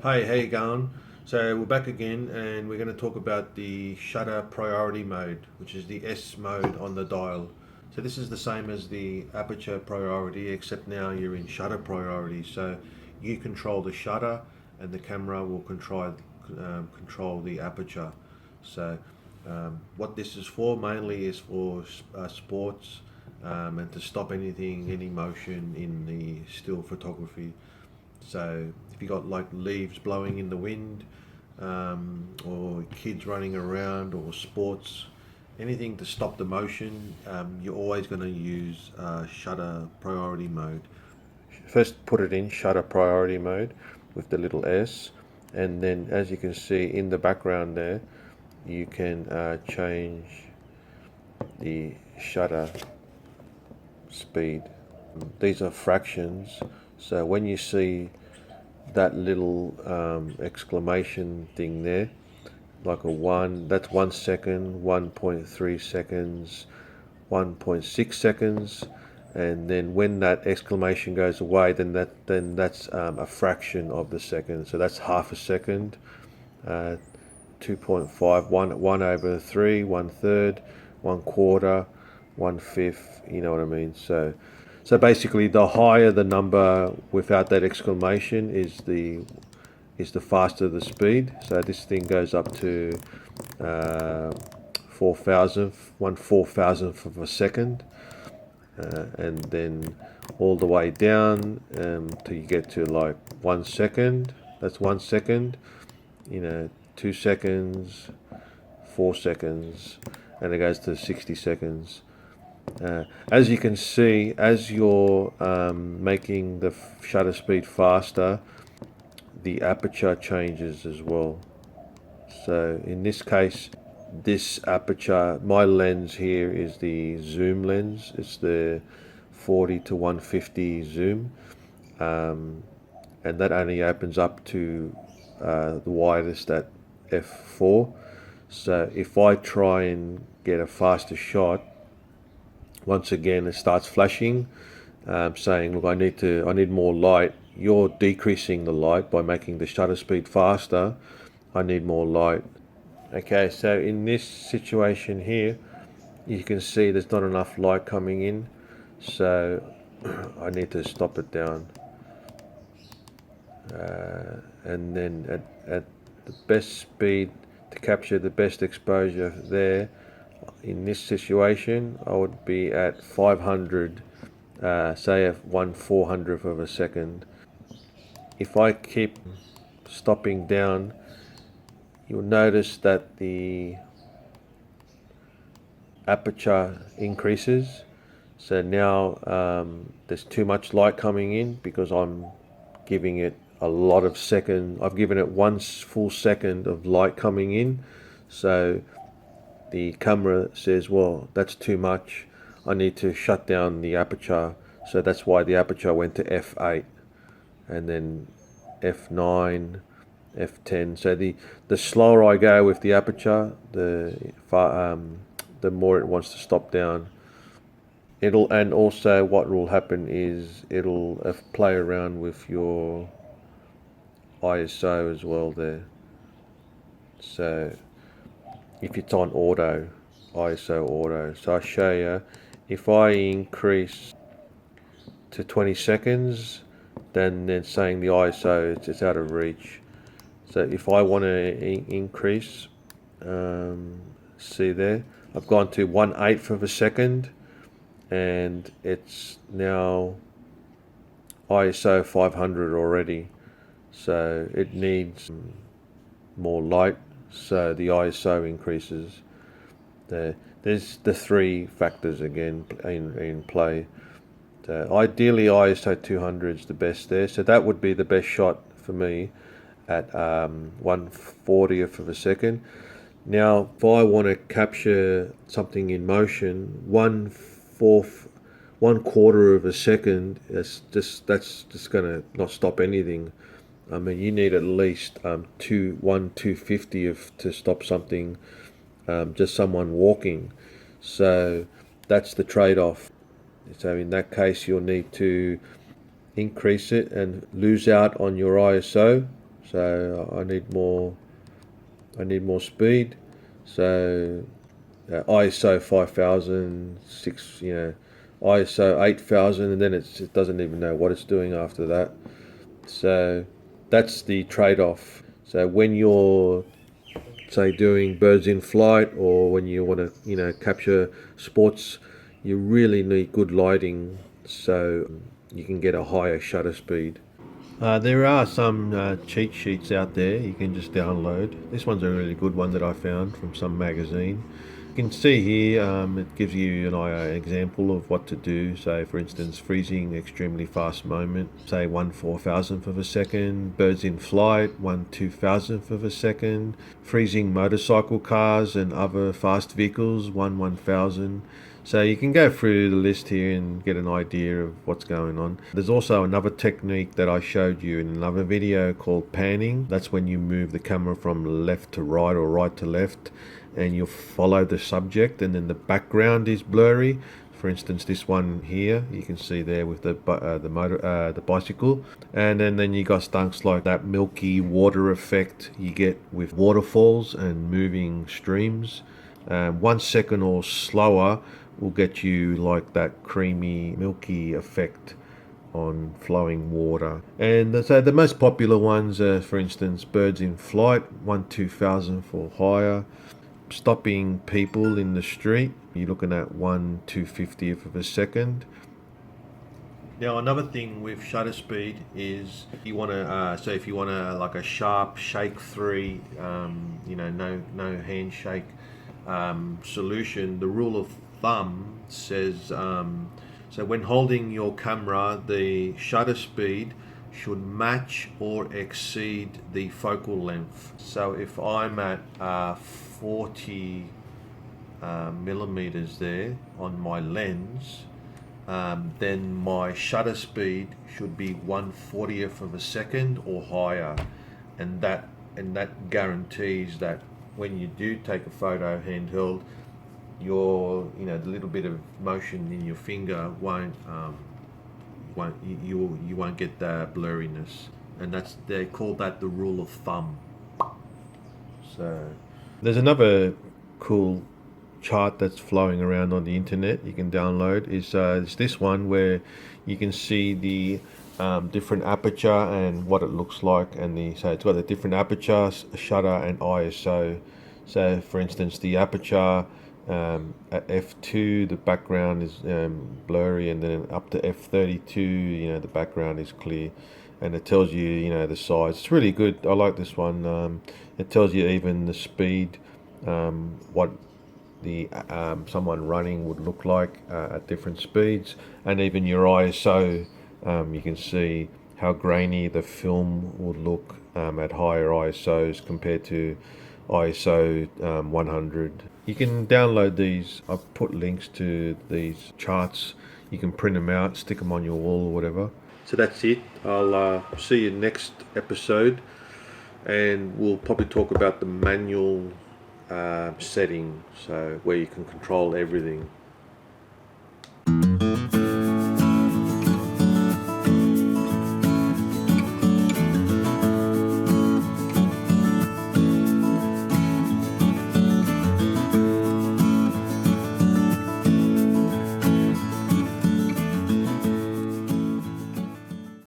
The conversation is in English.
Hey, how you going? So we're back again, and we're going to talk about the shutter priority mode, which is the S mode on the dial. So this is the same as the aperture priority, except now you're in shutter priority. So you control the shutter, and the camera will control the aperture. So what this is for mainly is for sports, and to stop any motion in the still photography. So if you got like leaves blowing in the wind, or kids running around, or sports, anything to stop the motion, you're always going to use shutter priority mode. First, put it in shutter priority mode with the little S, and then as you can see in the background there, you can change the shutter speed. These are fractions, so when you see that little exclamation thing there, like a 1, that's 1 second, 1.3 seconds, 1.6 seconds, and then when that exclamation goes away, then that's a fraction of the second, so that's half a second. 2.5, 1 over 3, 1/3, 1/4, 1/5, you know what I mean? So basically, the higher the number without that exclamation is the faster the speed. So this thing goes up to 4,000th, 1/4,000th of a second, and then all the way down till you get to like 1 second. That's 1 second. 2 seconds, 4 seconds, and it goes to 60 seconds. As you can see, as you're making the shutter speed faster, the aperture changes as well. So in this case, this aperture, my lens here is the zoom lens. It's the 40 to 150 zoom, and that only opens up to the widest at f4. So if I try and get a faster shot, once again it starts flashing, saying, look, I need more light. You're decreasing the light by making the shutter speed faster. I need more light. Okay, so in this situation here, you can see there's not enough light coming in, so I need to stop it down. And then at the best speed to capture the best exposure there, in this situation, I would be at 500, say at 1/400th of a second. If I keep stopping down, you'll notice that the aperture increases. So now there's too much light coming in because I'm giving it a lot of second. I've given it 1 full second of light coming in. So the camera says, well, that's too much. I need to shut down the aperture. So that's why the aperture went to f8, and then f9, f10. So the slower I go with the aperture, the more it wants to stop down. And also what will happen is it'll play around with your ISO as well there. So if it's on auto, ISO auto. So I'll show you, if I increase to 20 seconds, then it's saying the ISO it's out of reach. So if I want to increase, see there, I've gone to 1/8 of a second, and it's now ISO 500 already. So it needs more light, so the ISO increases. There's the 3 factors again in play. Ideally ISO 200 is the best there, so that would be the best shot for me at 1/40th of a second. Now if I want to capture something in motion, 1/4 of a second, that's just gonna not stop anything. I mean, you need at least 250th to stop something, just someone walking. So that's the trade-off. So in that case, you'll need to increase it and lose out on your ISO. so I need more speed. So ISO 5000, ISO 8000, and then it doesn't even know what it's doing after that. So that's the trade-off. So when you're, say, doing birds in flight, or when you want to, capture sports, you really need good lighting so you can get a higher shutter speed. There are some cheat sheets out there you can just download. This one's a really good one that I found from some magazine. You can see here it gives you an example of what to do. So, for instance, freezing extremely fast moment, say 1/4000th of a second, birds in flight 1/2000th of a second, freezing motorcycle cars and other fast vehicles 1/1000. So you can go through the list here and get an idea of what's going on. There's also another technique that I showed you in another video called panning. That's when you move the camera from left to right or right to left, and you follow the subject, and then the background is blurry. For instance, this one here, you can see there with the bicycle, and then you got stunts like that milky water effect you get with waterfalls and moving streams. 1 second or slower will get you like that creamy, milky effect on flowing water. And so the most popular ones are, for instance, birds in flight, 1/2000th or higher. Stopping people in the street, you're looking at 1/250th of a second. Now another thing with shutter speed is you want to, so if you want to like a sharp shake 3, no handshake solution, the rule of thumb says, so when holding your camera, the shutter speed should match or exceed the focal length. So if I'm at 40 millimeters there on my lens, then my shutter speed should be 1/40th of a second or higher, and that guarantees that when you do take a photo handheld, the little bit of motion in your finger you won't get the blurriness, and they call that the rule of thumb. So there's another cool chart that's flowing around on the internet you can download. It's this one where you can see the different aperture and what it looks like, and so it's got the different aperture, shutter, and ISO. So for instance, the aperture at f2, the background is blurry, and then up to f32, the background is clear, and it tells you, the size. It's really good. I like this one. It tells you even the speed, what the someone running would look like at different speeds, and even your ISO. You can see how grainy the film would look at higher ISOs compared to ISO 100. You can download these. I've put links to these charts. You can print them out, stick them on your wall or whatever. So that's it. I'll see you next episode, and we'll probably talk about the manual setting, so where you can control everything.